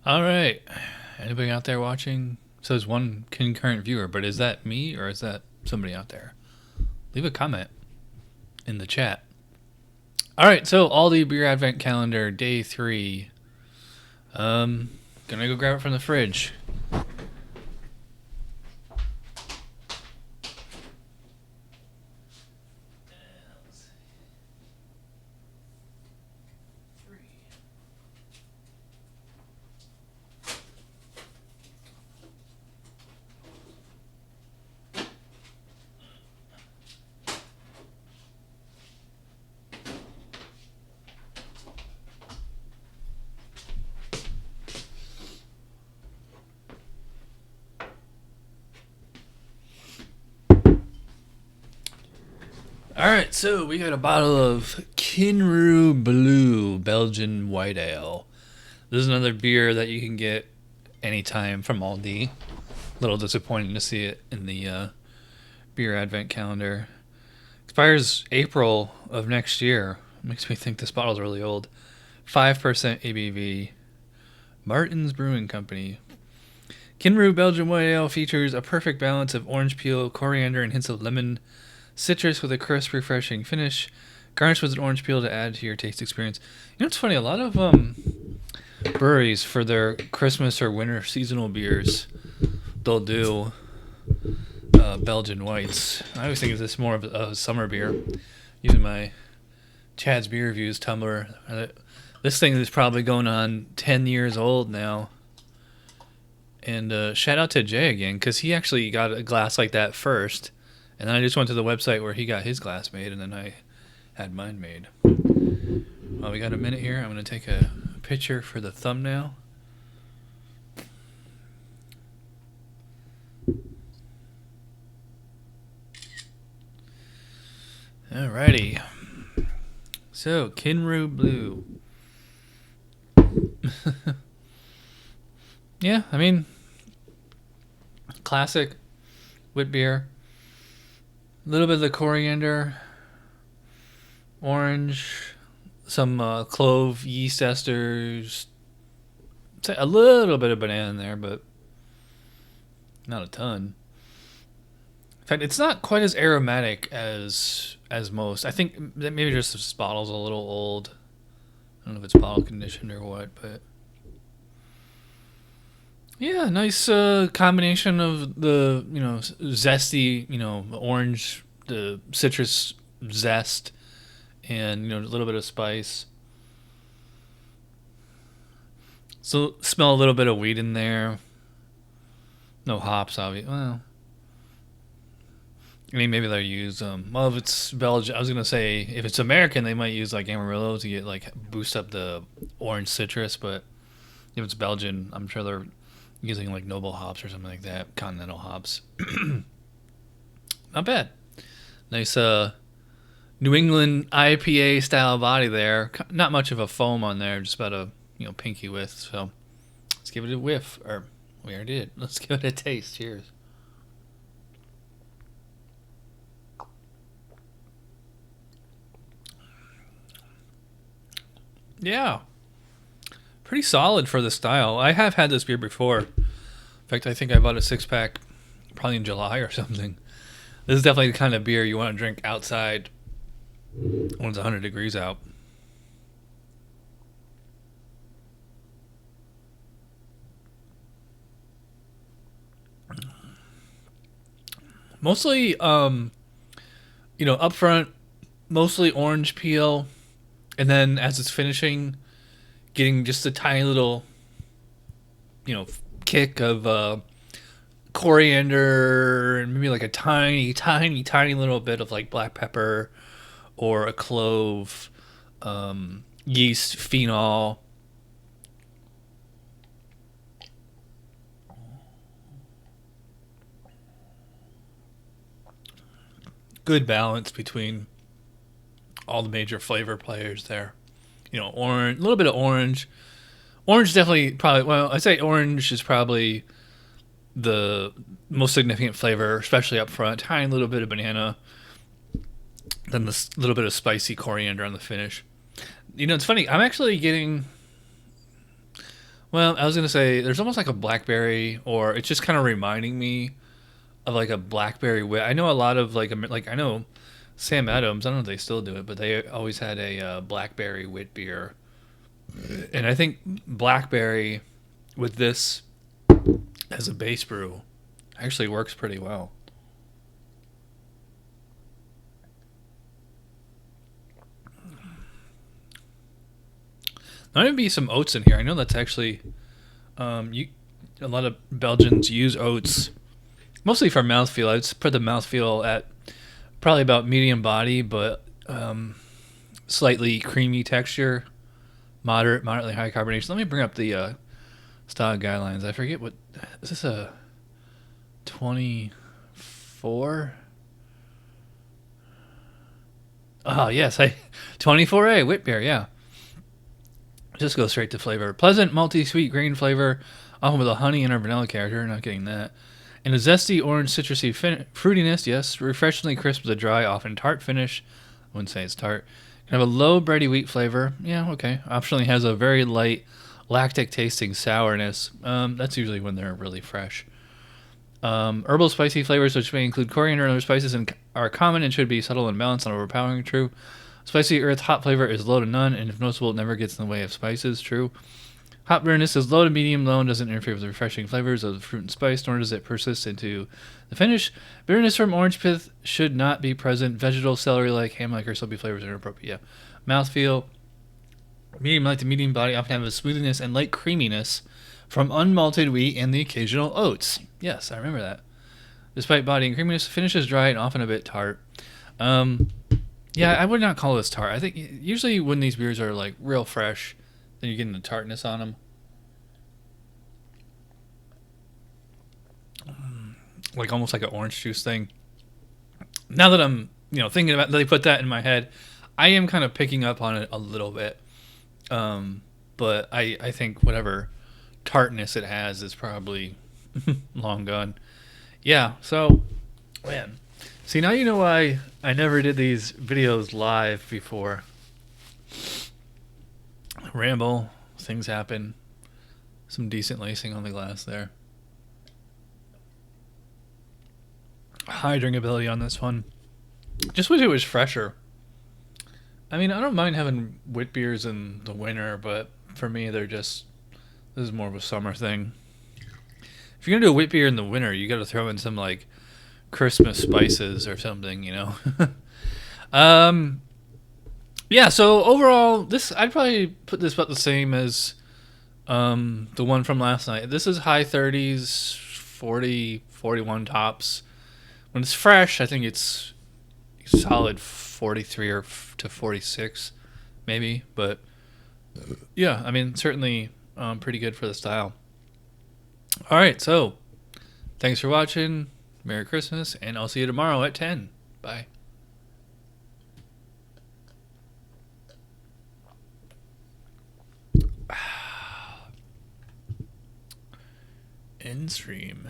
All right. Anybody out there watching? So there's one concurrent viewer, but is that me or is that somebody out there? Leave a comment in the chat. All right, so Aldi Beer Advent Calendar, day 3. Gonna go grab it from the fridge. Alright, so we got a bottle of Kinroo Blue Belgian White Ale. This is another beer that you can get anytime from Aldi. A little disappointing to see it in the beer advent calendar. Expires April of next year. Makes me think this bottle's really old. 5% ABV. Martens Brewing Company. Kinroo Belgian White Ale features a perfect balance of orange peel, coriander, and hints of lemon citrus with a crisp, refreshing finish. Garnish with an orange peel to add to your taste experience. You know what's funny? A lot of breweries, for their Christmas or winter seasonal beers, they'll do Belgian whites. I always think of this more of a summer beer. Using my Chad's Beer Reviews Tumblr. This thing is probably going on 10 years old now. And shout out to Jay again, because he actually got a glass like that first. And then I just went to the website where he got his glass made, and then I had mine made. Well, we got a minute here. I'm going to take a picture for the thumbnail. Alrighty. So, Kinroo Blue. Yeah, I mean, classic witbier. A little bit of the coriander, orange, some clove yeast esters, a little bit of banana in there, but not a ton. In fact, it's not quite as aromatic as most. I think that maybe just this bottle's a little old. I don't know if it's bottle conditioned or what, but yeah, nice combination of the, zesty, orange, the citrus zest, and, a little bit of spice. So smell a little bit of wheat in there. No hops, obviously. Well, I mean, maybe they'll use, well, if it's Belgian, I was going to say, if it's American, they might use, Amarillo to get, boost up the orange citrus, but if it's Belgian, I'm sure they're using noble hops or something like that, continental hops. Not bad. Nice New England IPA style body there. Not much of a foam on there, just about a pinky width. So let's give it a whiff, or we already did. Let's give it a taste. Cheers. Yeah. Pretty solid for the style. I have had this beer before. In fact, I think I bought a 6-pack probably in July or something. This is definitely the kind of beer you want to drink outside when it's 100 degrees out. Mostly, up front, mostly orange peel. And then as it's finishing, getting just a tiny little, kick of coriander and maybe a tiny, tiny, tiny little bit of black pepper or a clove, yeast, phenol. Good balance between all the major flavor players there. Orange, a little bit of orange. Orange definitely probably, well, I'd say orange is probably the most significant flavor, especially up front. Tiny little bit of banana. Then this little bit of spicy coriander on the finish. It's funny. I'm actually getting Well, I was gonna say there's almost like a blackberry, or it's just kind of reminding me of like a blackberry wit. I know a lot of like I know Sam Adams. I don't know if they still do it, but they always had a blackberry wit beer, and I think blackberry with this as a base brew actually works pretty well. There might be some oats in here. I know that's actually you. A lot of Belgians use oats mostly for mouthfeel. I'd put the mouthfeel at probably about medium body, but slightly creamy texture, moderately high carbonation. Let me bring up the style guidelines. I forget what is this, a 24. Oh yes, 24A wit beer. Yeah, just go straight to flavor. Pleasant, malty, sweet grain flavor, often with a honey and or vanilla character. Not getting that. And a zesty, orange, citrusy fruitiness. Yes, refreshingly crisp with a dry, often tart finish. I wouldn't say it's tart. Can have a low bready wheat flavor. Yeah, okay. Optionally has a very light lactic tasting sourness. That's usually when they're really fresh. Herbal spicy flavors, which may include coriander and other spices, and are common and should be subtle and balanced, not overpowering. True. Spicy earth hop flavor is low to none, and if noticeable, it never gets in the way of spices. True. Hop bitterness is low to medium low and doesn't interfere with the refreshing flavors of the fruit and spice, nor does it persist into the finish. Bitterness from orange pith should not be present. Vegetal, celery-like, ham-like, or soapy flavors are inappropriate. Yeah. Mouthfeel, medium light to medium body, often have a smoothness and light creaminess from unmalted wheat and the occasional oats. Yes, I remember that. Despite body and creaminess, the finish is dry and often a bit tart. Yeah, I would not call this tart. I think usually when these beers are like real fresh, then you're getting the tartness on them. Like almost like an orange juice thing. Now that I'm, thinking about, they put that in my head, I am kind of picking up on it a little bit. But I think whatever tartness it has is probably long gone. Yeah, so, man. See, now you know why I never did these videos live before. Ramble, things happen. Some decent lacing on the glass there. High drinkability on this one. Just wish it was fresher. I mean, I don't mind having wit beers in the winter, but for me, this is more of a summer thing. If you're gonna do a wit beer in the winter, you gotta throw in some like Christmas spices or something, Yeah, so overall, I'd probably put this about the same as the one from last night. This is high 30s, 40, 41 tops. When it's fresh, I think it's solid 43 or to 46, maybe. But yeah, I mean, certainly pretty good for the style. All right, so thanks for watching. Merry Christmas, and I'll see you tomorrow at 10. Bye. End stream.